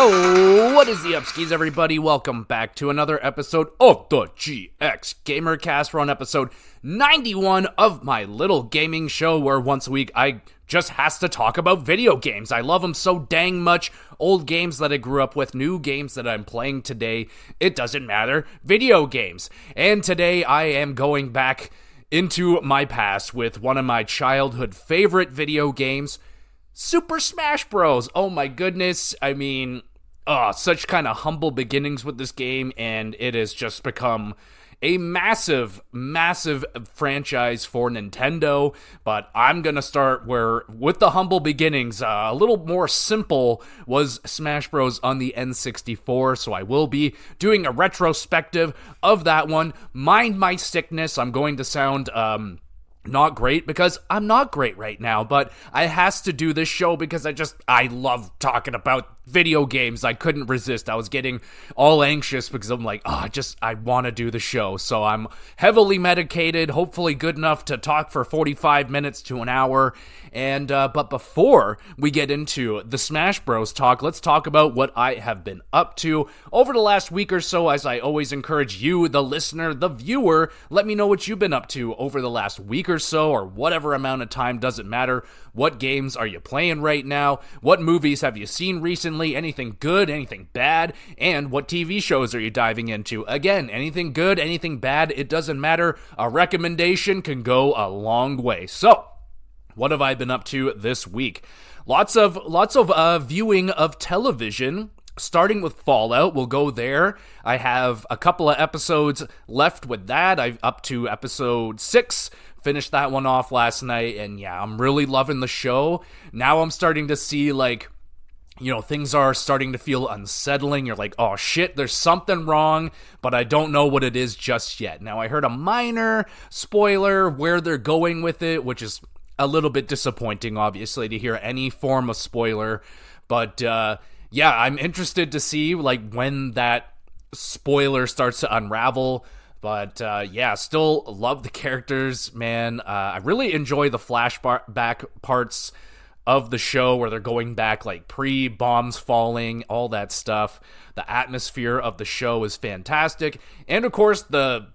Oh, what is the upskis, everybody? Welcome back to another episode of the GXGamerCast. We're on episode 91 of my little gaming show where once a week I just has to talk about video games. I love them so dang much. Old games that I grew up with, new games that I'm playing today. It doesn't matter. Video games. And today I am going back into my past with one of my childhood favorite video games, Super Smash Bros. Oh my goodness. I mean, such kind of humble beginnings with this game, and it has just become a massive, massive franchise for Nintendo. But I'm gonna start with the humble beginnings. A little more simple was Smash Bros. On the N64, so I will be doing a retrospective of that one. Mind my sickness, I'm going to sound not great because I'm not great right now, but I has to do this show because I love talking about video games. I couldn't resist. I was getting all anxious because I'm like, I want to do the show. So I'm heavily medicated, hopefully good enough to talk for 45 minutes to an hour. And but before we get into the Smash Bros talk, let's talk about what I have been up to over the last week or so. As I always encourage you, the listener, the viewer, let me know what you've been up to over the last week or so, or whatever amount of time, doesn't matter. What games are you playing right now? What movies have you seen recently? Anything good, anything bad? And what TV shows are you diving into? Again, anything good, anything bad, it doesn't matter. A recommendation can go a long way. So, what have I been up to this week? Lots of viewing of television. Starting with Fallout, we'll go there. I have a couple of episodes left with that. I'm up to episode 6. Finished that one off last night, and yeah, I'm really loving the show. Now I'm starting to see, things are starting to feel unsettling. You're like, oh shit, there's something wrong, but I don't know what it is just yet. Now, I heard a minor spoiler where they're going with it, which is a little bit disappointing, obviously, to hear any form of spoiler. But, yeah, I'm interested to see, when that spoiler starts to unravel. But, yeah, still love the characters, man. I really enjoy the flashback parts of the show where they're going back, pre-bombs falling, all that stuff. The atmosphere of the show is fantastic. And, of course, the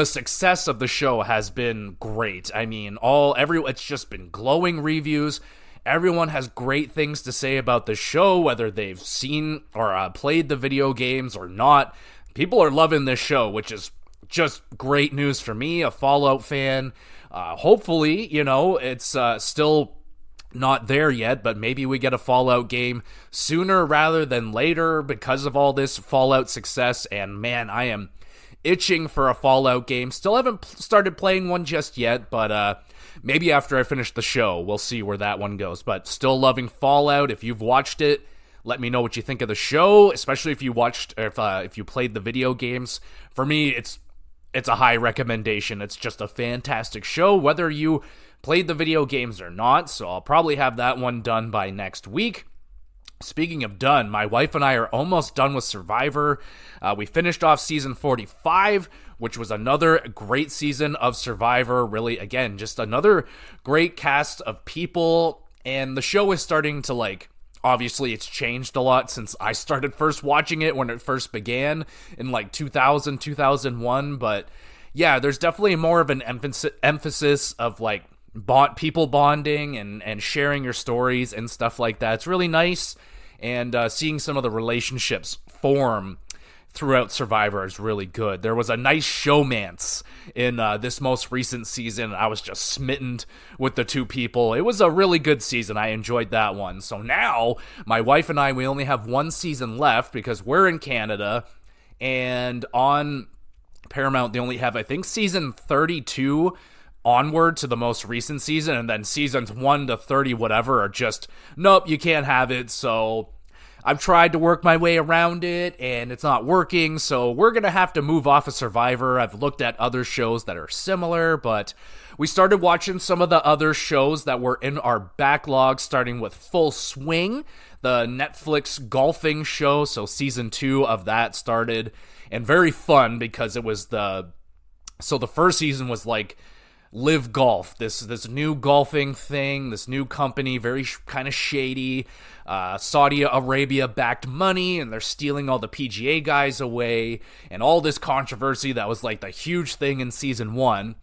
success of the show has been great. I mean, it's just been glowing reviews. Everyone has great things to say about the show, whether they've seen or played the video games or not. People are loving this show, which is just great news for me, a Fallout fan. Hopefully, it's still not there yet, but maybe we get a Fallout game sooner rather than later because of all this Fallout success. And man, I am itching for a Fallout game. Still haven't started playing one just yet, but maybe after I finish the show, we'll see where that one goes. But still loving Fallout. If you've watched it, let me know what you think of the show, especially if you watched, if you played the video games. For me, it's a high recommendation. It's just a fantastic show, whether you played the video games or not. So I'll probably have that one done by next week. Speaking of done, my wife and I are almost done with Survivor. We finished off season 45, which was another great season of Survivor. Really, again, just another great cast of people. And the show is starting to, obviously it's changed a lot since I started first watching it when it first began in 2000, 2001. But yeah, there's definitely more of an emphasis of people bonding and sharing your stories and stuff like that. It's really nice, and seeing some of the relationships form throughout Survivor is really good. There was a nice showmance in this most recent season. I was just smitten with the two people. It was a really good season. I enjoyed that one. So now, my wife and I, we only have one season left because we're in Canada, and on Paramount, they only have, I think, season 32 onward to the most recent season, and then seasons 1 to 30 whatever are just, nope, you can't have it. So I've tried to work my way around it, and it's not working, so we're gonna have to move off of Survivor. I've looked at other shows that are similar, but we started watching some of the other shows that were in our backlog, starting with Full Swing, the Netflix golfing show. So season 2 of that started, and very fun because it was the first season was Live Golf, this new golfing thing, this new company, very kind of shady, Saudi Arabia backed money, and they're stealing all the PGA guys away, and all this controversy that was like the huge thing in season 1.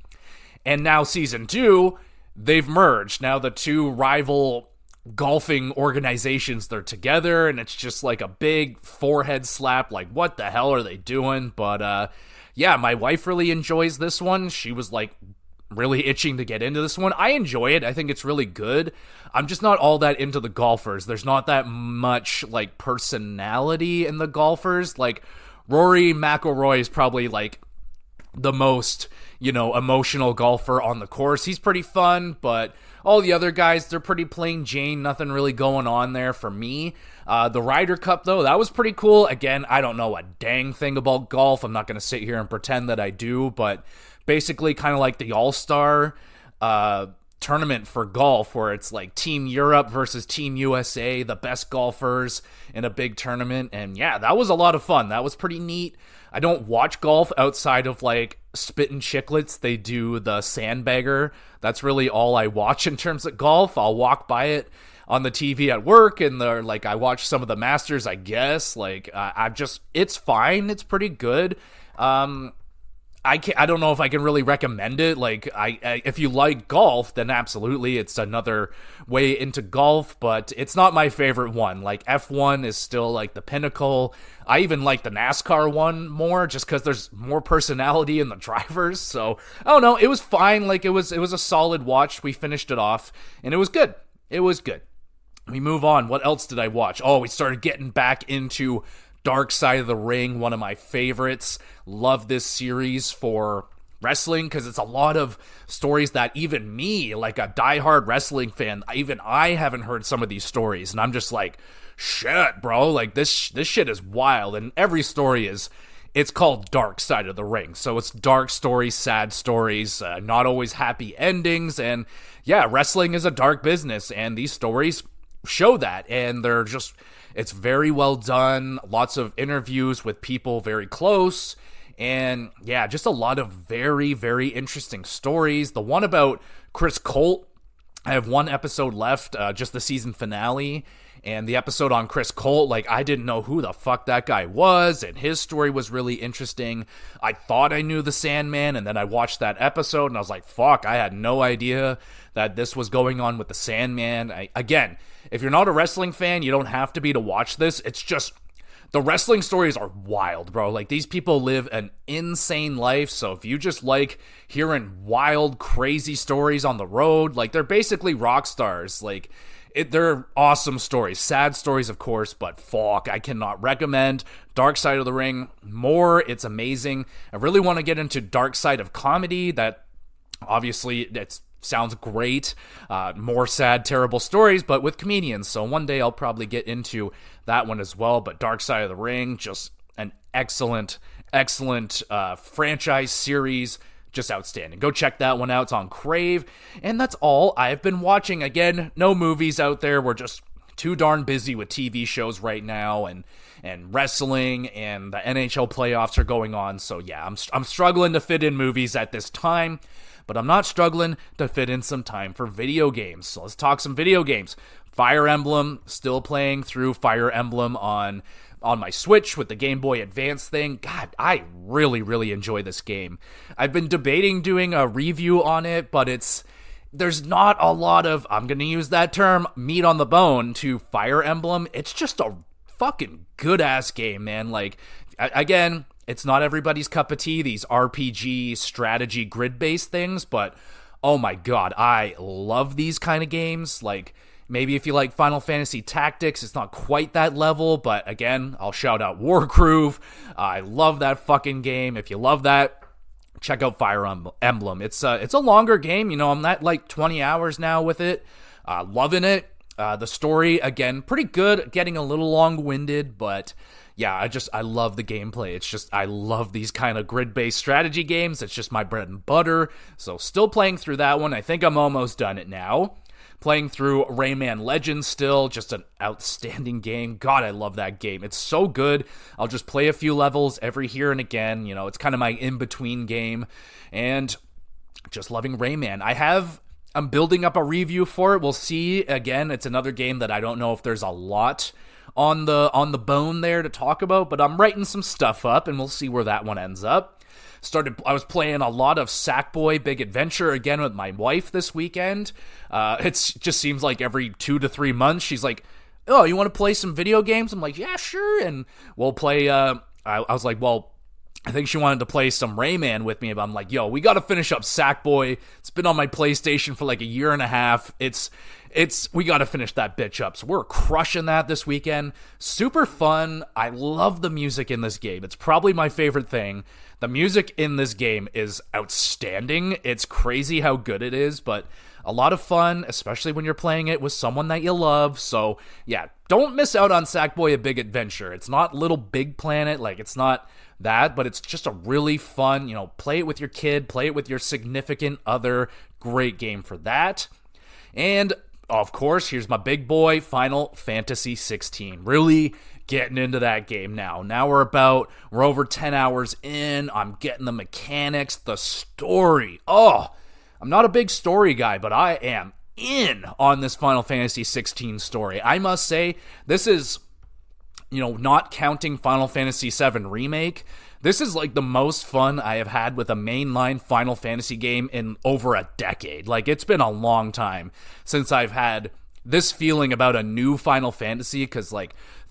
And now season 2, they've merged. Now the two rival golfing organizations, they're together, and it's just like a big forehead slap, like what the hell are they doing? But yeah, my wife really enjoys this one. She was like really itching to get into this one. I enjoy it. I think it's really good. I'm just not all that into the golfers. There's not that much like personality in the golfers. Like Rory McIlroy is probably like the most, emotional golfer on the course. He's pretty fun, but all the other guys, they're pretty plain Jane. Nothing really going on there for me. The Ryder Cup, though, that was pretty cool. Again, I don't know a dang thing about golf. I'm not going to sit here and pretend that I do, but basically kind of like the All-Star tournament for golf, where it's like Team Europe versus Team USA, the best golfers in a big tournament. And yeah, that was a lot of fun. That was pretty neat. I don't watch golf outside of like Spittin' Chicklets. They do the Sandbagger. That's really all I watch in terms of golf. I'll walk by it on the TV at work, and they're like, I watch some of the Masters, I guess. Like, it's fine. It's pretty good. I don't know if I can really recommend it. Like, if you like golf, then absolutely, it's another way into golf, but it's not my favorite one. Like, F1 is still like the pinnacle. I even like the NASCAR one more, just because there's more personality in the drivers. So I don't know. It was fine. Like, it was a solid watch. We finished it off, and it was good. It was good. We move on. What else did I watch? Oh, we started getting back into Dark Side of the Ring, one of my favorites. Love this series for wrestling because it's a lot of stories that even me, like a diehard wrestling fan, even I haven't heard some of these stories, and I'm just like, shit, bro, like this shit is wild. And every story it's called Dark Side of the Ring, so it's dark stories, sad stories, not always happy endings. And yeah, wrestling is a dark business, and these stories show that, and it's very well done. Lots of interviews with people very close. And yeah, just a lot of very, very interesting stories. The one about Chris Colt, I have one episode left, just the season finale. And the episode on Chris Colt, like, I didn't know who the fuck that guy was, and his story was really interesting. I thought I knew the Sandman, and then I watched that episode, and I was like, fuck, I had no idea that this was going on with the Sandman. Again, if you're not a wrestling fan, you don't have to be to watch this. It's just, the wrestling stories are wild, bro. Like, these people live an insane life, so if you just like hearing wild, crazy stories on the road, like, they're basically rock stars. Like, they're awesome stories. Sad stories, of course, but fuck, I cannot recommend Dark Side of the Ring more. It's amazing. I really want to get into Dark Side of Comedy. That, obviously, it sounds great. More sad, terrible stories, but with comedians. So one day I'll probably get into that one as well. But Dark Side of the Ring, just an excellent franchise series. Just outstanding. Go check that one out. It's on Crave. And that's all I've been watching. Again, no movies out there. We're just too darn busy with TV shows right now, and wrestling, and the NHL playoffs are going on. So yeah, I'm struggling to fit in movies at this time, but I'm not struggling to fit in some time for video games. So let's talk some video games. Fire Emblem, still playing through Fire Emblem on my Switch with the Game Boy Advance thing. God, I really, really enjoy this game. I've been debating doing a review on it, but there's not a lot of, I'm going to use that term, meat on the bone to Fire Emblem. It's just a fucking good-ass game, man. Like, again, it's not everybody's cup of tea, these RPG, strategy, grid-based things, but oh my god, I love these kind of games. Like, maybe if you like Final Fantasy Tactics, it's not quite that level, but again, I'll shout out Wargroove. I love that fucking game. If you love that, check out Fire Emblem. It's a longer game. I'm at like 20 hours now with it. Loving it. The story, again, pretty good. Getting a little long-winded, but yeah, I love the gameplay. It's just, I love these kind of grid-based strategy games. It's just my bread and butter. So still playing through that one. I think I'm almost done it now. Playing through Rayman Legends still, just an outstanding game. God, I love that game. It's so good. I'll just play a few levels every here and again. It's kind of my in-between game. And just loving Rayman. I'm building up a review for it. We'll see. Again, it's another game that I don't know if there's a lot on the bone there to talk about, but I'm writing some stuff up, and we'll see where that one ends up. I was playing a lot of Sackboy Big Adventure again with my wife this weekend. It just seems like every 2 to 3 months she's like, "Oh, you want to play some video games?" I'm like, "Yeah, sure." And we'll play. I was like, "Well." I think she wanted to play some Rayman with me, but I'm like, yo, we gotta finish up Sackboy. It's been on my PlayStation for like a year and a half. We gotta finish that bitch up. So we're crushing that this weekend. Super fun. I love the music in this game. It's probably my favorite thing. The music in this game is outstanding. It's crazy how good it is, but a lot of fun, especially when you're playing it with someone that you love. So yeah, don't miss out on Sackboy A Big Adventure. It's not Little Big Planet, like it's not that, but it's just a really fun, play it with your kid, play it with your significant other. Great game for that. And of course, here's my big boy, Final Fantasy 16. Really getting into that game now. Now we're over 10 hours in. I'm getting the mechanics, the story. Oh, I'm not a big story guy, but I am in on this Final Fantasy 16 story. I must say, this is, not counting Final Fantasy VII Remake, this is like the most fun I have had with a mainline Final Fantasy game in over a decade. Like, it's been a long time since I've had this feeling about a new Final Fantasy, because,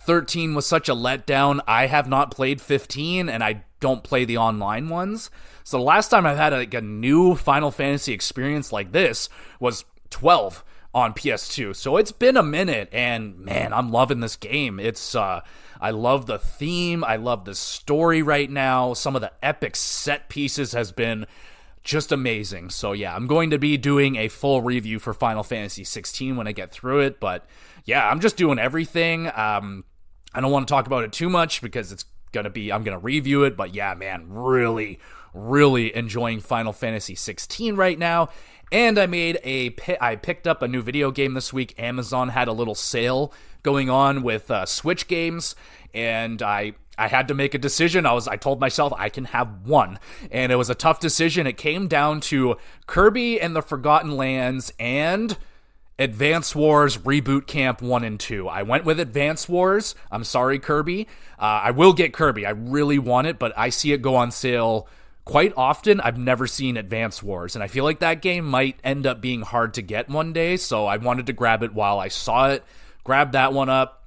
13 was such a letdown. I have not played 15, and I don't play the online ones. So the last time I've had, a new Final Fantasy experience like this was 12 on PS2. So it's been a minute, and man, I'm loving this game. I love the theme. I love the story right now. Some of the epic set pieces has been just amazing. So yeah, I'm going to be doing a full review for Final Fantasy 16 when I get through it. But yeah, I'm just doing everything. I don't want to talk about it too much because I'm going to review it. But yeah, man, really, really enjoying Final Fantasy 16 right now. And I picked up a new video game this week. Amazon had a little sale going on with Switch games, and I had to make a decision. I told myself I can have one, and it was a tough decision. It came down to Kirby and the Forgotten Lands and Advance Wars Reboot Camp 1 and 2. I went with Advance Wars. I'm sorry, Kirby. I will get Kirby. I really want it, but I see it go on sale quite often. I've never seen Advance Wars, and I feel like that game might end up being hard to get one day, so I wanted to grab it while I saw it. Grab that one up.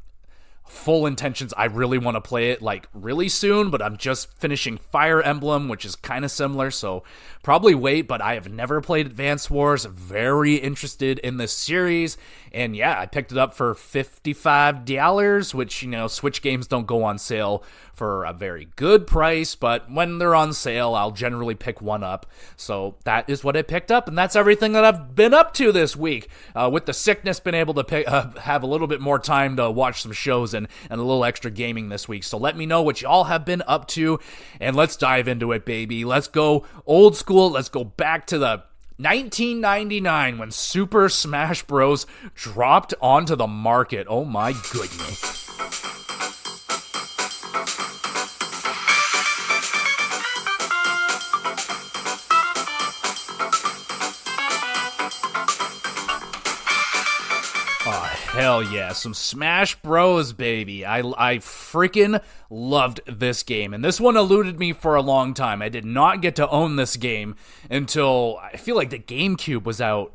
Full intentions, I really want to play it really soon, but I'm just finishing Fire Emblem, which is kind of similar, so probably wait. But I have never played Advance Wars. Very interested in this series, and yeah, I picked it up for $55, which, Switch games don't go on sale for a very good price, but when they're on sale, I'll generally pick one up. So that is what I picked up, and that's everything that I've been up to this week. With the sickness, been able to have a little bit more time to watch some shows and a little extra gaming this week. So let me know what y'all have been up to, and let's dive into it, baby. Let's go old school. Let's go back to the 1999 when Super Smash Bros. Dropped onto the market. Oh my goodness. Hell yeah, some Smash Bros, baby. I freaking loved this game, and this one eluded me for a long time. I did not get to own this game until I feel like the GameCube was out,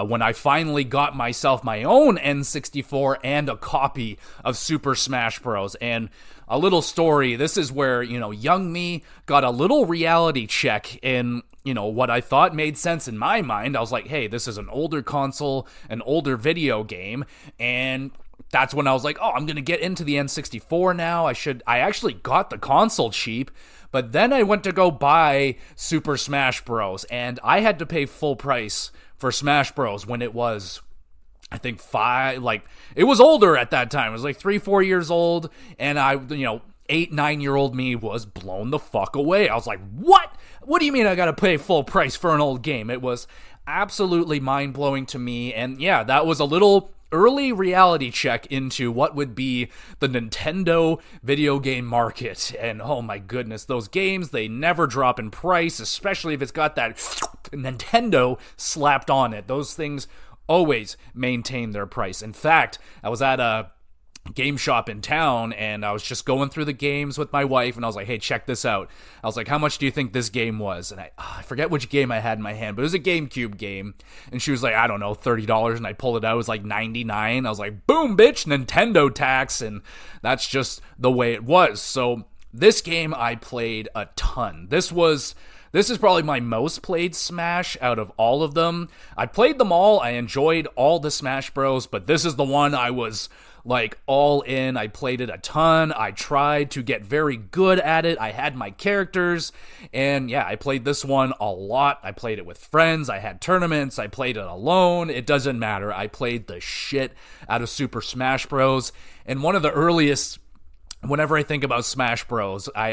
when I finally got myself my own N64 and a copy of Super Smash Bros. And a little story, this is where, young me got a little reality check in what I thought made sense in my mind. I was like, hey, this is an older console, an older video game, and that's when I was like, oh, I'm going to get into the N64 now. I actually got the console cheap, but then I went to go buy Super Smash Bros, and I had to pay full price for Smash Bros when it was, I think, it was older at that time. It was 3-4 years old, and 8-9-year-old me was blown the fuck away. I was like, what? What do you mean I gotta pay full price for an old game? It was absolutely mind-blowing to me, and yeah, that was a little early reality check into what would be the Nintendo video game market. And oh my goodness, those games, they never drop in price, especially if it's got that Nintendo slapped on it. Those things always maintain their price. In fact, I was at a game shop in town and I was just going through the games with my wife and I was like, hey, check this out. I was like, how much do you think this game was? And I forget which game I had in my hand, but it was a GameCube game. And she was like, I don't know, $30. And I pulled it out. It was like $99. I was like, boom, bitch, Nintendo tax. And that's just the way it was. So this game I played a ton. This is probably my most played Smash out of all of them. I played them all. I enjoyed all the Smash Bros, but this is the one I was like all in. I played it a ton. I tried to get very good at it. I had my characters, and yeah, I played this one a lot. I played it with friends. I had tournaments. I played it alone. It doesn't matter. I played the shit out of Super Smash Bros. And one of the earliest, whenever I think about Smash Bros, I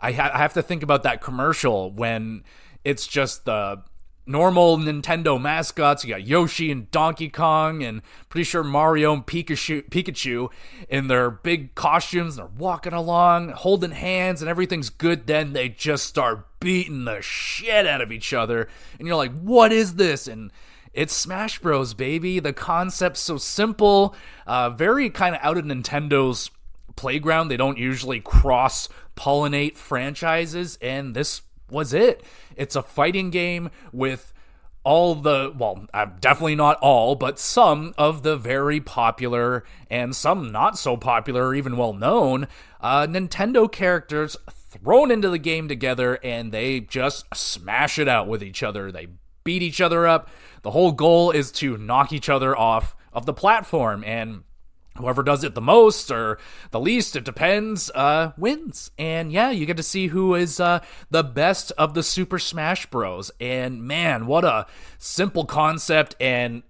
have to think about that commercial when it's just the normal Nintendo mascots. You got Yoshi and Donkey Kong and pretty sure Mario and Pikachu in their big costumes. They're walking along, holding hands, and everything's good. Then they just start beating the shit out of each other. And you're like, what is this? And it's Smash Bros, baby. The concept's so simple, very kind of out of Nintendo's playground. They don't usually cross-pollinate franchises, and this was it. It's a fighting game with all the, well, definitely not all, but some of the very popular and some not so popular or even well-known Nintendo characters thrown into the game together, and they just smash it out with each other. They beat each other up. The whole goal is to knock each other off of the platform, and whoever does it the most or the least, it depends, wins. And yeah, you get to see who is the best of the Super Smash Bros. And man, what a simple concept, and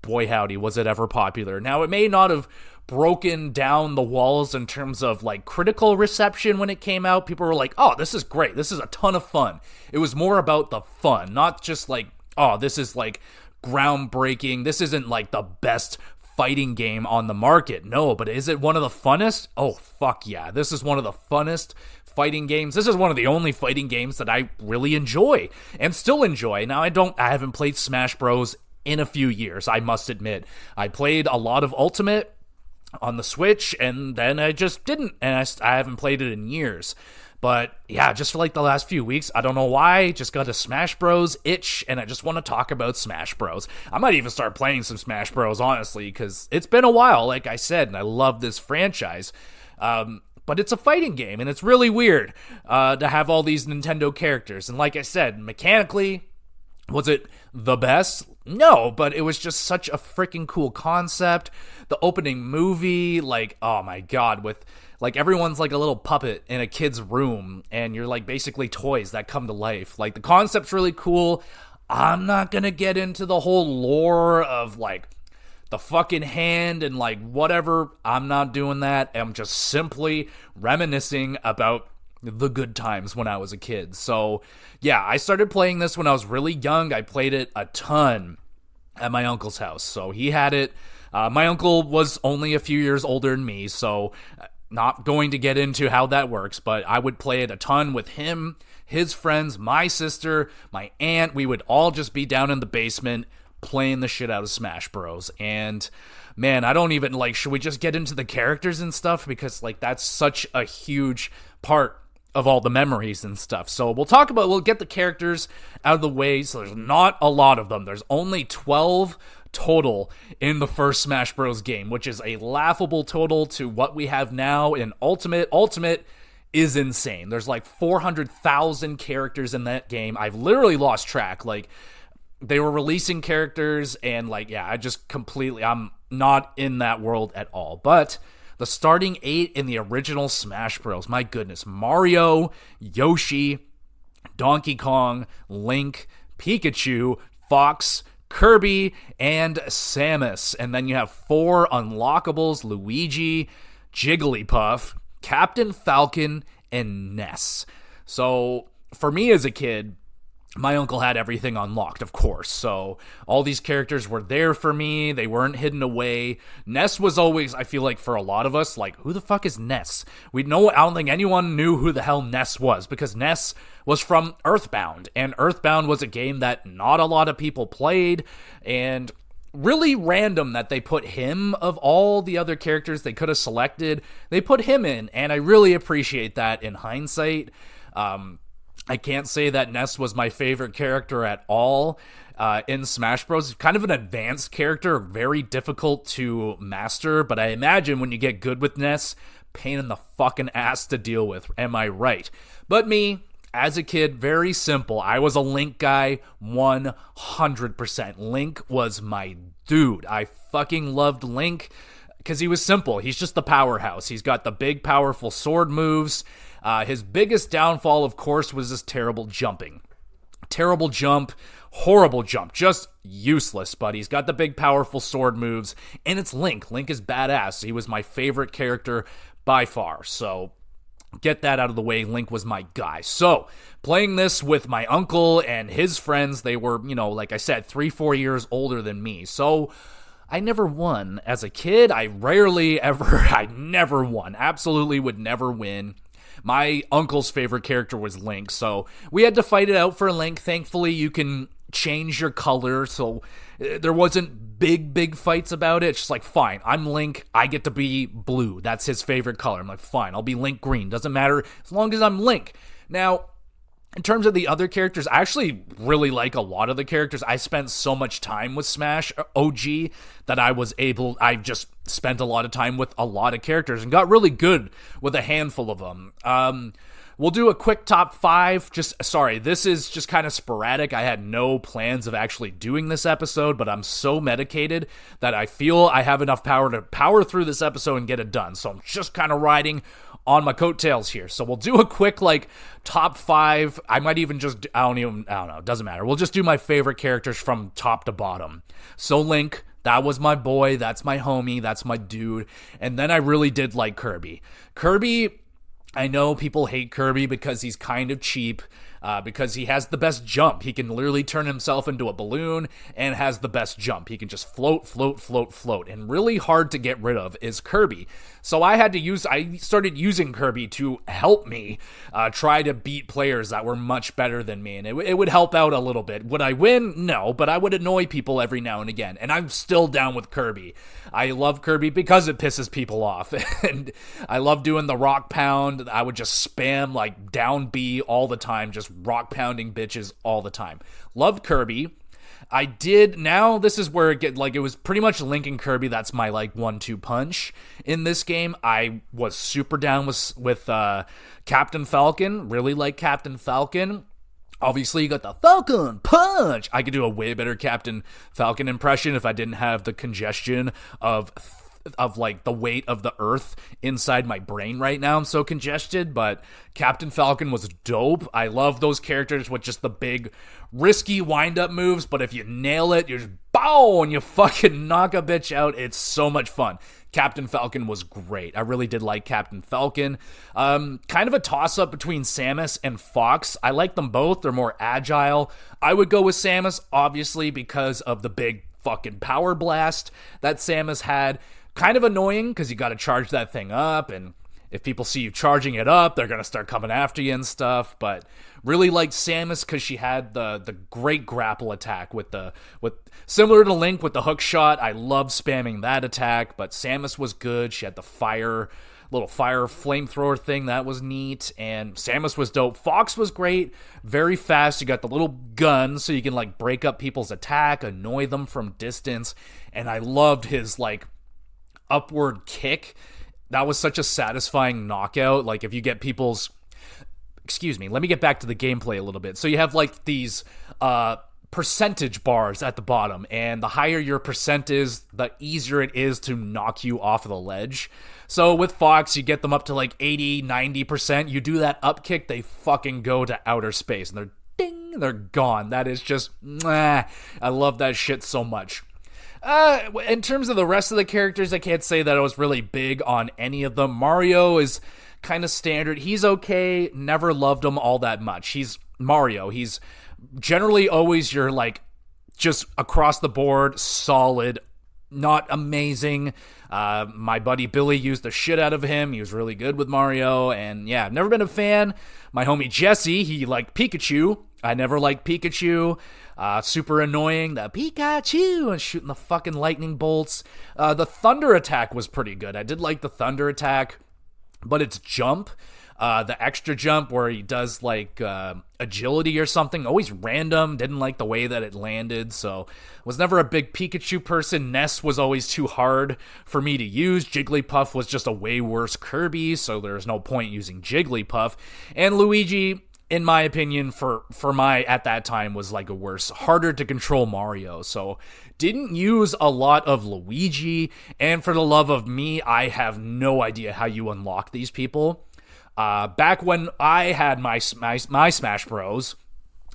boy howdy, was it ever popular. Now, it may not have broken down the walls in terms of like critical reception when it came out. People were like, oh, this is great. This is a ton of fun. It was more about the fun, not just like, oh, this is like groundbreaking. This isn't like the best fighting game on the market. No, but is it one of the funnest? Oh, fuck yeah. This is one of the funnest fighting games. This is one of the only fighting games that I really enjoy and still enjoy. Now, I haven't played Smash Bros in a few years, I must admit. I played a lot of Ultimate on the Switch, and then I just didn't, and I haven't played it in years. But yeah, just for like the last few weeks, I don't know why, just got a Smash Bros itch, and I just want to talk about Smash Bros. I might even start playing some Smash Bros, honestly, because it's been a while, like I said, and I love this franchise. But it's a fighting game, and it's really weird to have all these Nintendo characters. And like I said, mechanically, was it the best? No, but it was just such a freaking cool concept. The opening movie, like, oh my god, with like everyone's like a little puppet in a kid's room, and you're like basically toys that come to life. Like, the concept's really cool. I'm not gonna get into the whole lore of like the fucking hand and like whatever. I'm not doing that. I'm just simply reminiscing about the good times when I was a kid. So yeah, I started playing this when I was really young. I played it a ton at my uncle's house. So he had it. My uncle was only a few years older than me, so not going to get into how that works, but I would play it a ton with him, his friends, my sister, my aunt. We would all just be down in the basement playing the shit out of Smash Bros. And man, I don't even like, should we just get into the characters and stuff? Because like that's such a huge part of all the memories and stuff. So we'll get the characters out of the way. So there's not a lot of them. There's only 12 total in the first Smash Bros. Game, which is a laughable total to what we have now in Ultimate. Ultimate is insane. There's like 400,000 characters in that game. I've literally lost track. Like, they were releasing characters, and like, yeah, I'm not in that world at all. But the starting 8 in the original Smash Bros., my goodness, Mario, Yoshi, Donkey Kong, Link, Pikachu, Fox, Kirby, and Samus. And then you have 4 unlockables: Luigi, Jigglypuff, Captain Falcon, and Ness. So for me as a kid, my uncle had everything unlocked, of course, so all these characters were there for me. They weren't hidden away. Ness was always, I feel like for a lot of us, like, who the fuck is Ness? I don't think anyone knew who the hell Ness was, because Ness was from Earthbound, and Earthbound was a game that not a lot of people played, and really random that they put him, of all the other characters they could have selected, they put him in, and I really appreciate that in hindsight. I can't say that Ness was my favorite character at all in Smash Bros. Kind of an advanced character, very difficult to master, but I imagine when you get good with Ness, pain in the fucking ass to deal with, am I right? But me, as a kid, very simple. I was a Link guy, 100%. Link was my dude. I fucking loved Link because he was simple. He's just the powerhouse. He's got the big, powerful sword moves. His biggest downfall, of course, was this terrible jumping. Terrible jump, horrible jump, just useless, but he's got the big, powerful sword moves, and it's Link. Link is badass. He was my favorite character by far, so get that out of the way. Link was my guy. So, playing this with my uncle and his friends, they were, like I said, 3-4 years older than me, so I never won. As a kid, I never won. Absolutely would never win. My uncle's favorite character was Link, so we had to fight it out for Link. Thankfully, you can change your color, so there wasn't big fights about it. It's just like, fine, I'm Link, I get to be blue. That's his favorite color. I'm like, fine, I'll be Link green. Doesn't matter as long as I'm Link. Now, in terms of the other characters, I actually really like a lot of the characters. I spent so much time with Smash OG that I just spent a lot of time with a lot of characters and got really good with a handful of them. We'll do a quick top 5. This is just kind of sporadic. I had no plans of actually doing this episode, but I'm so medicated that I feel I have enough power to power through this episode and get it done. So I'm just kind of riding on my coattails here. So we'll do a quick, top 5. I might even just, I don't know, it doesn't matter. We'll just do my favorite characters from top to bottom. So Link, that was my boy, that's my homie, that's my dude. And then I really did like Kirby. I know people hate Kirby because he's kind of cheap, because he has the best jump. He can literally turn himself into a balloon and has the best jump. He can just float. And really hard to get rid of is Kirby. So I started using Kirby to help me try to beat players that were much better than me. And it would help out a little bit. Would I win? No, but I would annoy people every now and again. And I'm still down with Kirby. I love Kirby because it pisses people off. And I love doing the rock pound. I would just spam down B all the time, just rock pounding bitches all the time. Loved Kirby. This is where it was pretty much Link and Kirby. That's my 1-2 punch in this game. I was super down with Captain Falcon. Really like Captain Falcon. Obviously, you got the Falcon Punch. I could do a way better Captain Falcon impression if I didn't have the congestion of the weight of the earth inside my brain right now. I'm so congested, but Captain Falcon was dope. I love those characters with just the big risky wind-up moves, but if you nail it, you're just bow, and you fucking knock a bitch out. It's so much fun. Captain Falcon was great. I really did like Captain Falcon. Kind of a toss-up between Samus and Fox. I like them both. They're more agile. I would go with Samus, obviously, because of the big fucking power blast that Samus had. Kind of annoying, because you got to charge that thing up, and if people see you charging it up, they're going to start coming after you and stuff. But really liked Samus because she had the great grapple attack with similar to Link with the hook shot. I loved spamming that attack, but Samus was good. She had the little fire flamethrower thing that was neat, and Samus was dope. Fox was great, very fast. You got the little gun so you can break up people's attack, annoy them from distance, and I loved his upward kick. That was such a satisfying knockout. If you get people's... Excuse me, let me get back to the gameplay a little bit. So you have these percentage bars at the bottom, and the higher your percent is, the easier it is to knock you off of the ledge. So with Fox, you get them up to 80, 90%. You do that up kick, they fucking go to outer space, and they're ding, they're gone. That is just... I love that shit so much. In terms of the rest of the characters, I can't say that I was really big on any of them. Mario is kind of standard. He's okay. Never loved him all that much. He's Mario. He's generally always you're like just across the board solid, not amazing. My buddy Billy used the shit out of him. He was really good with Mario, and yeah, I've never been a fan. My homie Jesse, he liked Pikachu. I never liked Pikachu. Super annoying, the Pikachu, and shooting the fucking lightning bolts. The thunder attack was pretty good. I did like the thunder attack, but its jump, the extra jump where he does like agility or something, always random. Didn't like the way that it landed, so was never a big Pikachu person. Ness was always too hard for me to use. Jigglypuff was just a way worse Kirby, so there's no point using Jigglypuff. And Luigi, in my opinion, for my, at that time, was like a worse, harder to control Mario. So didn't use a lot of Luigi, and for the love of me, I have no idea how you unlock these people. Back when I had my Smash Bros,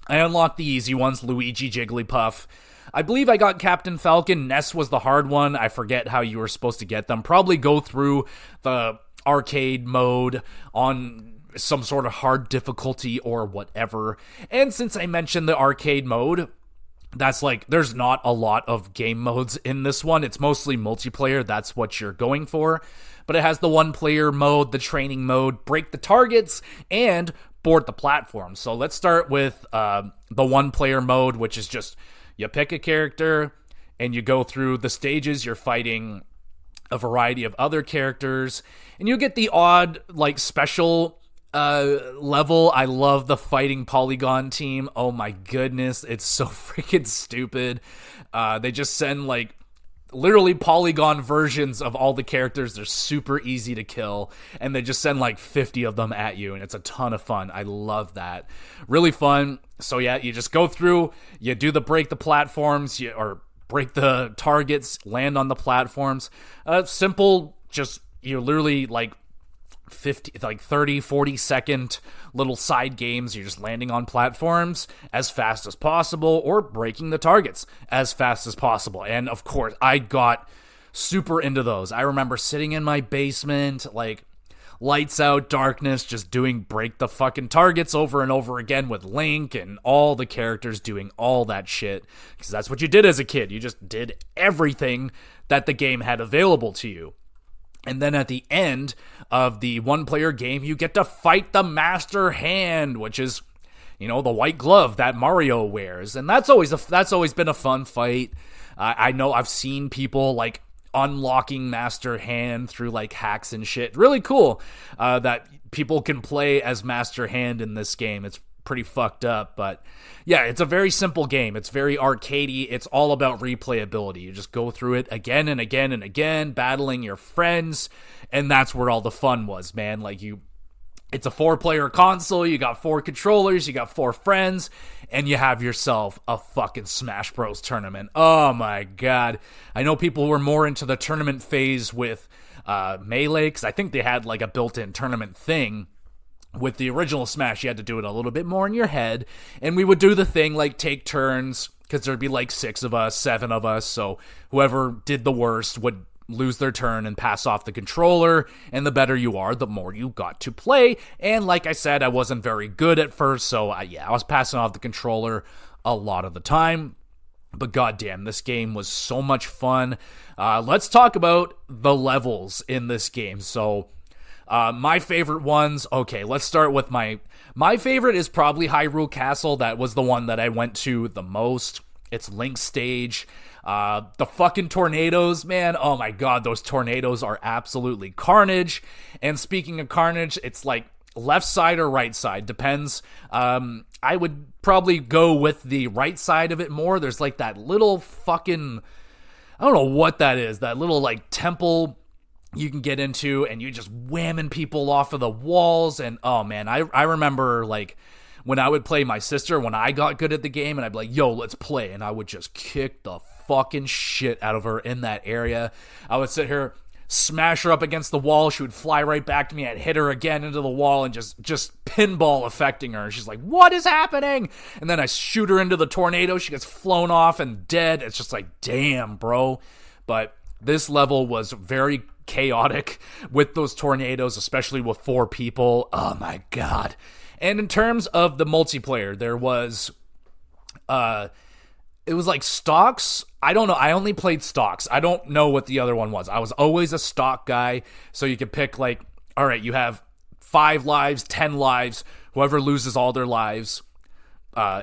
I unlocked the easy ones, Luigi, Jigglypuff. I believe I got Captain Falcon. Ness was the hard one. I forget how you were supposed to get them. Probably go through the arcade mode on some sort of hard difficulty or whatever. And since I mentioned the arcade mode, that's like, there's not a lot of game modes in this one. It's mostly multiplayer. That's what you're going for. But it has the one player mode, the training mode, break the targets, and board the platform. So let's start with the one player mode, which is just you pick a character and you go through the stages. You're fighting a variety of other characters, and you get the odd like special level. I love the fighting polygon team. Oh my goodness, it's so freaking stupid. They just send like literally polygon versions of all the characters. They're super easy to kill, and they just send like 50 of them at you, and it's a ton of fun. I love that. Really fun. So yeah, you just go through, you do the break the platforms, or break the targets, land on the platforms. Simple, just you literally like 30, 40 second little side games. You're just landing on platforms as fast as possible or breaking the targets as fast as possible. And of course, I got super into those. I remember sitting in my basement, like lights out, darkness, just doing break the fucking targets over and over again with Link and all the characters doing all that shit. Because that's what you did as a kid. You just did everything that the game had available to you. And then at the end of the one-player game, you get to fight the Master Hand, which is, you know, the white glove that Mario wears. And that's always been a fun fight. I know I've seen people, like, unlocking Master Hand through, like, hacks and shit. Really cool that people can play as Master Hand in this game. It's pretty fucked up, but yeah, it's a very simple game. It's very arcadey. It's all about replayability. You just go through it again and again and again, battling your friends, and that's where all the fun was, man. Like, it's a 4-player console, you got 4 controllers, you got 4 friends, and you have yourself a fucking Smash Bros tournament. Oh my god. I know people were more into the tournament phase with Melee, because I think they had like a built-in tournament thing. With the original Smash, you had to do it a little bit more in your head, and we would do the thing like take turns, because there'd be like 6 of us, 7 of us, so whoever did the worst would lose their turn and pass off the controller, and the better you are, the more you got to play. And like I said, I wasn't very good at first, so I was passing off the controller a lot of the time. But goddamn, this game was so much fun. Let's talk about the levels in this game. So my favorite ones, okay, let's start with my favorite is probably Hyrule Castle. That was the one that I went to the most. It's Link's stage. The fucking tornadoes, man, oh my god, those tornadoes are absolutely carnage. And speaking of carnage, it's like left side or right side, depends. I would probably go with the right side of it more. There's like that little fucking, I don't know what that is, that little like temple you can get into, and you just whamming people off of the walls. And oh man, I remember like when I would play my sister, when I got good at the game, and I'd be like, yo, let's play, and I would just kick the fucking shit out of her in that area. I would sit here, smash her up against the wall, she would fly right back to me, I'd hit her again into the wall, and just pinball affecting her. She's like, what is happening? And then I shoot her into the tornado, she gets flown off and dead. It's just like, damn, bro. But this level was very chaotic with those tornadoes, especially with 4 people. Oh my god. And in terms of the multiplayer, there was It was like stocks. I don't know. I only played stocks. I don't know what the other one was. I was always a stock guy. So you could pick like, all right, you have 5 lives, 10 lives. Whoever loses all their lives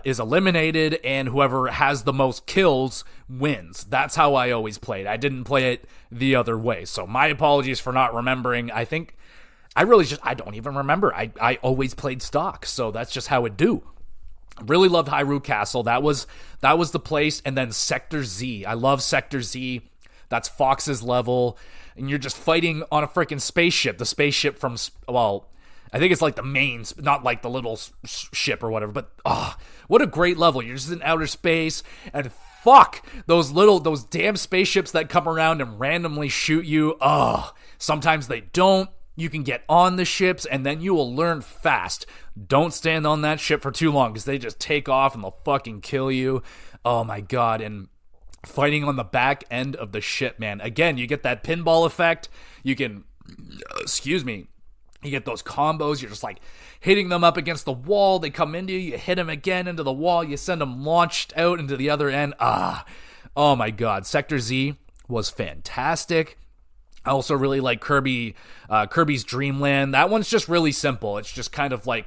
is eliminated, and whoever has the most kills wins. That's how I always played. I didn't play it the other way. So my apologies for not remembering. I think I don't even remember. I always played stock. So that's just how it do. Really loved Hyrule Castle. That was the place. And then Sector Z. I love Sector Z. That's Fox's level. And you're just fighting on a freaking spaceship. The spaceship from, well, I think it's like the main, not like the little ship or whatever. But, what a great level. You're just in outer space. And fuck, those damn spaceships that come around and randomly shoot you. Sometimes they don't. You can get on the ships, and then you will learn fast. Don't stand on that ship for too long, because they just take off and they'll fucking kill you. Oh my god, and fighting on the back end of the ship, man. Again, you get that pinball effect. You can, you get those combos. You're just like hitting them up against the wall. They come into you. You hit them again into the wall. You send them launched out into the other end. Oh my god. Sector Z was fantastic. I also really like Kirby's Dream Land. That one's just really simple. It's just kind of like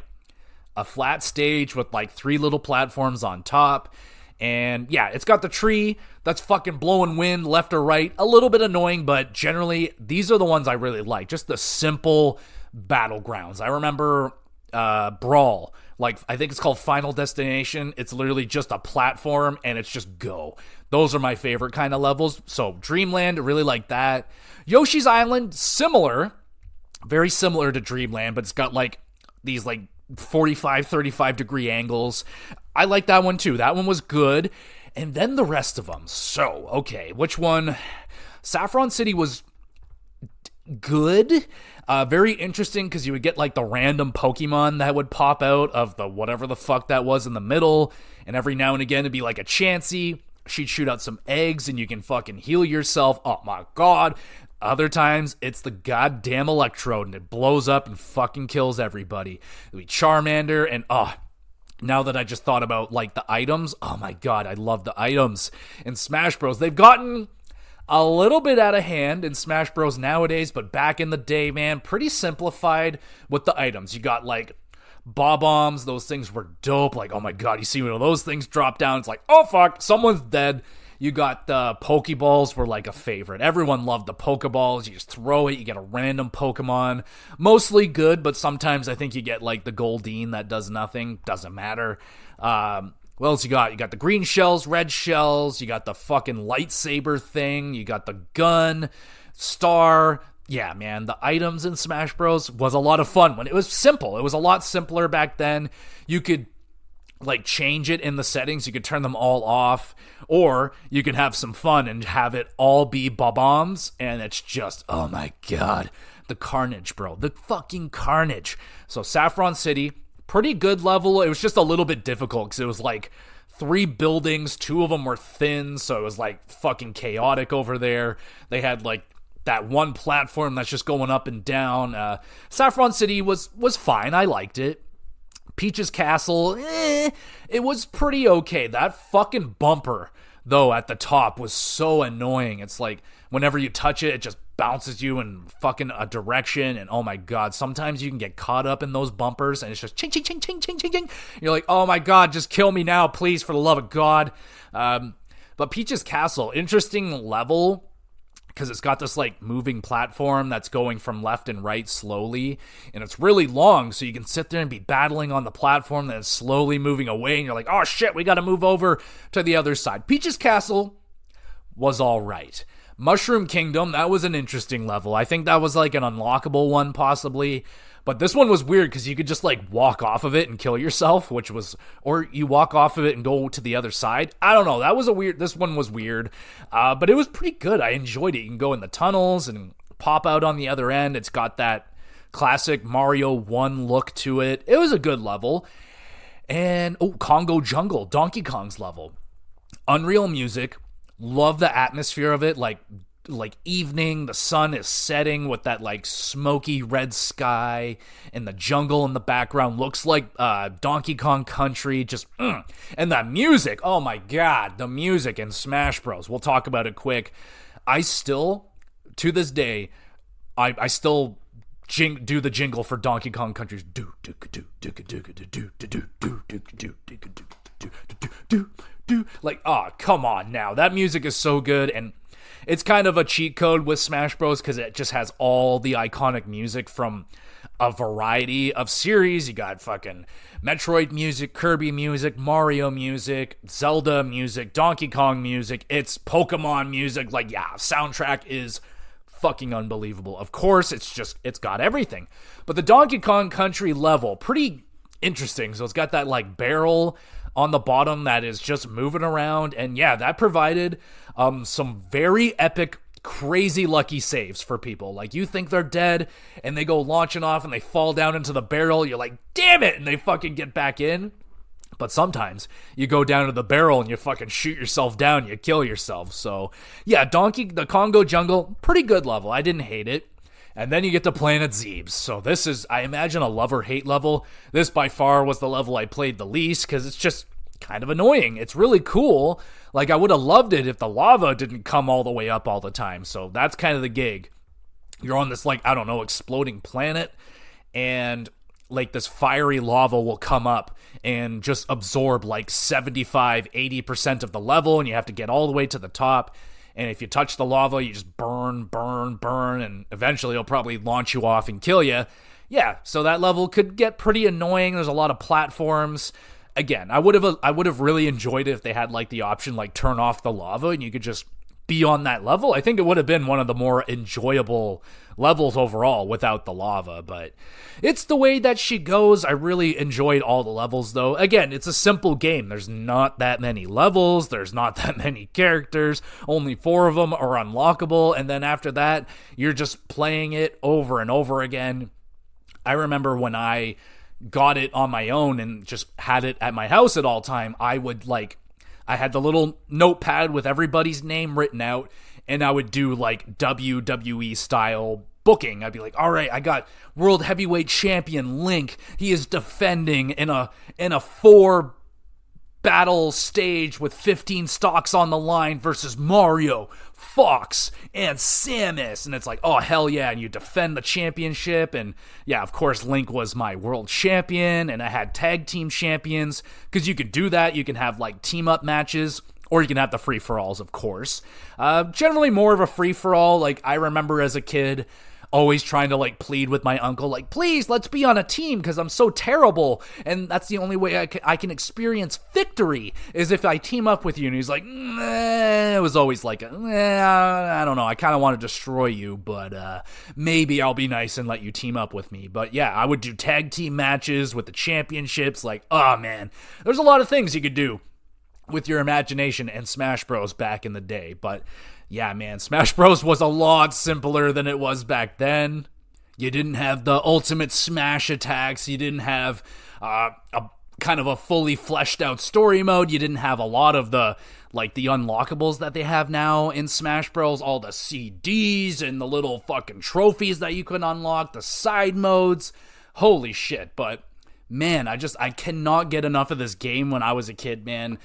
a flat stage with like 3 little platforms on top. And yeah, it's got the tree that's fucking blowing wind left or right. A little bit annoying, but generally these are the ones I really like. Just the simple battlegrounds. I remember Brawl. Like, I think it's called Final Destination. It's literally just a platform, and it's just go. Those are my favorite kind of levels. So, Dreamland, really like that. Yoshi's Island, similar. Very similar to Dreamland, but it's got, like, these, like, 45, 35 degree angles. I like that one, too. That one was good. And then the rest of them. So, okay, which one? Saffron City was good. Very interesting, because you would get like the random Pokemon that would pop out of the whatever the fuck that was in the middle, and every now and again it'd be like a Chansey. She'd shoot out some eggs and you can fucking heal yourself. Oh my god. Other times it's the goddamn Electrode and it blows up and fucking kills everybody. It'd be Charmander, and now that I just thought about like the items, oh my god, I love the items in Smash Bros. They've gotten a little bit out of hand in Smash Bros. Nowadays, but back in the day, man, pretty simplified with the items. You got, like, Bob-Ombs. Those things were dope. Like, oh my god, you see one of those things drop down, it's like, oh fuck, someone's dead. You got the Pokeballs were, like, a favorite. Everyone loved the Pokeballs. You just throw it, you get a random Pokemon. Mostly good, but sometimes I think you get, like, the Goldeen that does nothing. Doesn't matter. What else you got? You got the green shells, red shells, you got the fucking lightsaber thing, you got the gun, star. Yeah, man, the items in Smash Bros. Was a lot of fun when it was simple. It was a lot simpler back then. You could, like, change it in the settings. You could turn them all off, or you could have some fun and have it all be Bob-Ombs, and it's just, oh my god, the carnage, bro. The fucking carnage. So, Saffron City, pretty good level. It was just a little bit difficult because it was like 3 buildings, 2 of them were thin, so it was like fucking chaotic over there. They had like that one platform that's just going up and down. Saffron City was fine. I liked it. Peach's Castle, it was pretty okay. That fucking bumper, though, at the top was so annoying. It's like whenever you touch it, it just bounces you in fucking a direction, and oh my god, sometimes you can get caught up in those bumpers and it's just ching ching ching ching ching ching ching. You're like, oh my god, just kill me now, please, for the love of god. But Peach's Castle, interesting level, because it's got this like moving platform that's going from left and right slowly, and it's really long, so you can sit there and be battling on the platform that's slowly moving away, and you're like, oh shit, we gotta move over to the other side. Peach's Castle was alright. Mushroom Kingdom, that was an interesting level. I think that was like an unlockable one, possibly. But this one was weird because you could just like walk off of it and kill yourself, or you walk off of it and go to the other side. I don't know. This one was weird. But it was pretty good. I enjoyed it. You can go in the tunnels and pop out on the other end. It's got that classic Mario 1 look to it. It was a good level. And, Congo Jungle, Donkey Kong's level. Unreal music. Love the atmosphere of it, like like evening, the sun is setting with that like smoky red sky, and the jungle in the background looks like Donkey Kong Country. And the music, oh my god, the music in Smash Bros. We'll talk about it quick. I still, to this day, I still do the jingle for Donkey Kong Country. Like, oh, come on now. That music is so good, and it's kind of a cheat code with Smash Bros. Because it just has all the iconic music from a variety of series. You got fucking Metroid music, Kirby music, Mario music, Zelda music, Donkey Kong music. It's Pokemon music. Like, yeah, soundtrack is fucking unbelievable. Of course, it's got everything. But the Donkey Kong Country level, pretty interesting. So it's got that like barrel on the bottom that is just moving around, and yeah, that provided some very epic, crazy lucky saves for people. Like, you think they're dead and they go launching off and they fall down into the barrel, you're like, damn it, and they fucking get back in. But sometimes you go down to the barrel and you fucking shoot yourself down, you kill yourself. So yeah, the Congo Jungle, pretty good level. I didn't hate it. And then you get to Planet Zebes. So this is, I imagine, a love or hate level. This by far was the level I played the least because it's just kind of annoying. It's really cool. Like, I would have loved it if the lava didn't come all the way up all the time. So that's kind of the gig. You're on this, like, I don't know, exploding planet, and like this fiery lava will come up and just absorb like 75-80% of the level, and you have to get all the way to the top. And if you touch the lava, you just burn, and eventually it'll probably launch you off and kill you. Yeah, so that level could get pretty annoying. There's a lot of platforms. Again, I would have really enjoyed it if they had like the option like turn off the lava and you could just be on that level. I think it would have been one of the more enjoyable levels overall without the lava, but it's the way that she goes. I really enjoyed all the levels though. Again, it's a simple game. There's not that many levels. There's not that many characters. Only 4 of them are unlockable, and then after that, you're just playing it over and over again. I remember when I got it on my own and just had it at my house at all time, I had the little notepad with everybody's name written out, and I would do like WWE style booking. I'd be like, all right, I got World Heavyweight Champion Link. He is defending in a 4 battle stage with 15 stocks on the line versus Mario, Fox, and Samus. And it's like, oh, hell yeah. And you defend the championship. And yeah, of course, Link was my world champion. And I had tag team champions, because you can do that. You can have like team up matches, or you can have the free-for-alls, of course. Generally more of a free-for-all. Like, I remember as a kid always trying to like plead with my uncle, like, please, let's be on a team because I'm so terrible, and that's the only way I can experience victory is if I team up with you. And he's like, it was always like, I don't know, I kind of want to destroy you, but maybe I'll be nice and let you team up with me. But yeah, I would do tag team matches with the championships. Like, oh man, there's a lot of things you could do with your imagination and Smash Bros back in the day. But yeah, man, Smash Bros was a lot simpler than it was back then. You didn't have the ultimate smash attacks. You didn't have a kind of a fully fleshed out story mode. You didn't have a lot of the unlockables that they have now in Smash Bros. All the CDs and the little fucking trophies that you can unlock, the side modes. Holy shit. But man, I cannot get enough of this game when I was a kid, man.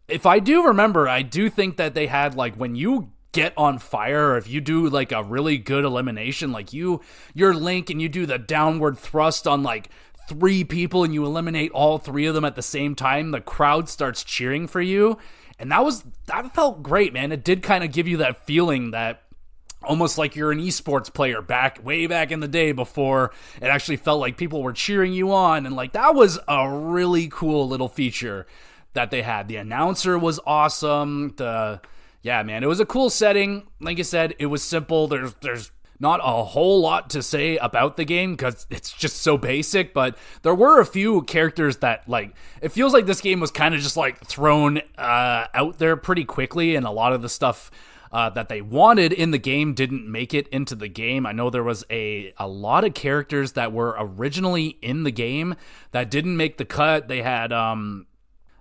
If I do remember, I do think that they had, like, when you get on fire, or if you do, like, a really good elimination, like, you're Link and you do the downward thrust on, like, 3 people and you eliminate all 3 of them at the same time, the crowd starts cheering for you. And that felt great, man. It did kind of give you that feeling that almost like you're an esports player way back in the day, before it actually felt like people were cheering you on. And, like, that was a really cool little feature that they had. The announcer was awesome. Yeah, man, it was a cool setting. Like I said, it was simple. There's not a whole lot to say about the game because it's just so basic, but there were a few characters that, like, it feels like this game was kind of just like thrown out there pretty quickly, and a lot of the stuff that they wanted in the game didn't make it into the game. I know there was a lot of characters that were originally in the game that didn't make the cut. They had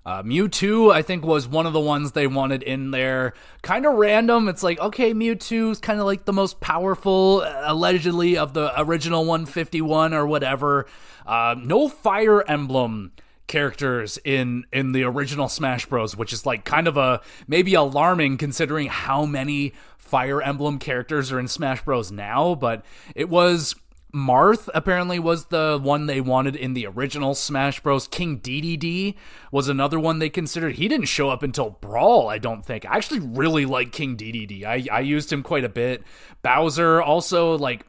Mewtwo, I think, was one of the ones they wanted in there. Kind of random. It's like, okay, Mewtwo's kind of like the most powerful, allegedly, of the original 151 or whatever. No Fire Emblem characters in the original Smash Bros, which is like kind of a maybe alarming considering how many Fire Emblem characters are in Smash Bros now. But it was... Marth apparently was the one they wanted in the original Smash Bros. King Dedede was another one they considered. He didn't show up until Brawl, I don't think. I actually really like King Dedede. I used him quite a bit. Bowser also, like,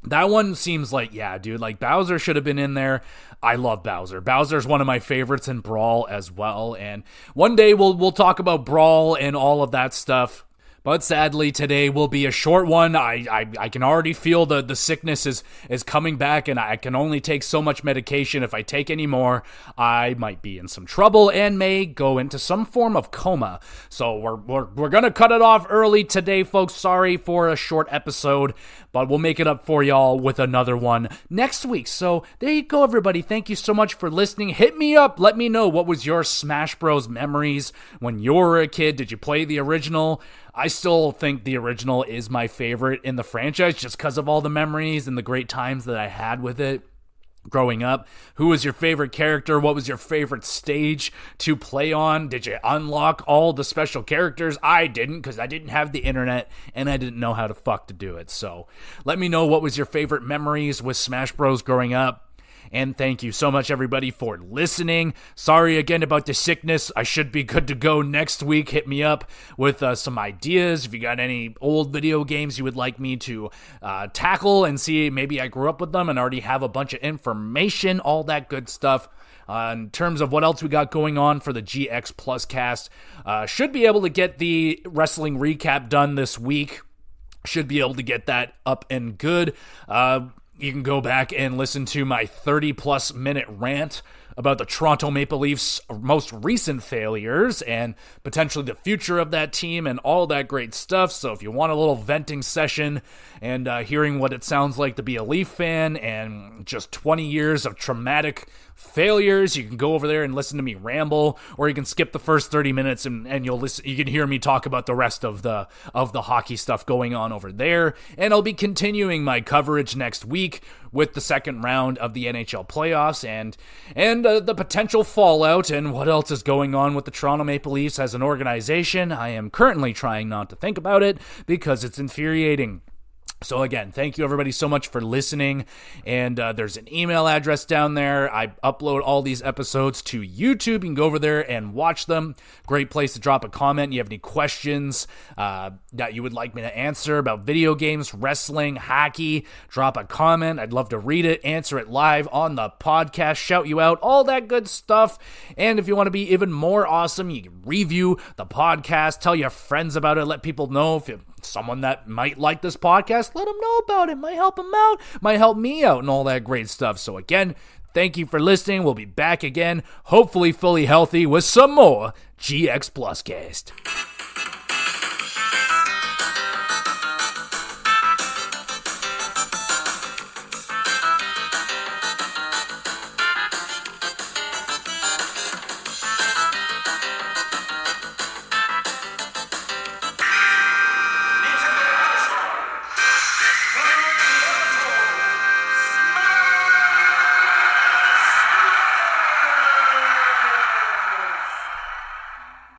that one seems like, yeah, dude, like, Bowser should have been in there. I love Bowser. Bowser's one of my favorites in Brawl as well, and one day we'll talk about Brawl and all of that stuff. But sadly, today will be a short one. I can already feel the sickness is coming back, and I can only take so much medication. If I take any more, I might be in some trouble and may go into some form of coma. So we're gonna cut it off early today, folks. Sorry for a short episode, but we'll make it up for y'all with another one next week. So there you go, everybody. Thank you so much for listening. Hit me up. Let me know, what was your Smash Bros. Memories when you were a kid? Did you play the original? I still think the original is my favorite in the franchise just because of all the memories and the great times that I had with it growing up. Who was your favorite character? What was your favorite stage to play on? Did you unlock all the special characters? I didn't, because I didn't have the internet and I didn't know how to fuck to do it. So let me know, what was your favorite memories with Smash Bros. Growing up. And thank you so much, everybody, for listening. Sorry again about the sickness. I should be good to go next week. Hit me up with some ideas. If you got any old video games you would like me to tackle and see, maybe I grew up with them and already have a bunch of information, all that good stuff. In terms of what else we got going on for the GX Plus cast, should be able to get the wrestling recap done this week. Should be able to get that up and good. You can go back and listen to my 30-plus minute rant about the Toronto Maple Leafs' most recent failures and potentially the future of that team and all that great stuff. So if you want a little venting session and hearing what it sounds like to be a Leaf fan and just 20 years of traumatic failures, you can go over there and listen to me ramble, or you can skip the first 30 minutes and you'll listen. You can hear me talk about the rest of the hockey stuff going on over there. And I'll be continuing my coverage next week with the second round of the NHL playoffs and the potential fallout and what else is going on with the Toronto Maple Leafs as an organization. I am currently trying not to think about it because it's infuriating. So again, thank you everybody so much for listening, and there's an email address down there. I upload all these episodes to YouTube. You can go over there and watch them. Great place to drop a comment. You have any questions that you would like me to answer about video games, wrestling, hockey, drop a comment. I'd love to read it, answer it live on the podcast, shout you out, all that good stuff. And if you want to be even more awesome, you can review the podcast, tell your friends about it, let people know if someone that might like this podcast, let them know about it. Might help them out, might help me out, and all that great stuff. So again, thank you for listening. We'll be back again, hopefully fully healthy, with some more GX Plus Cast.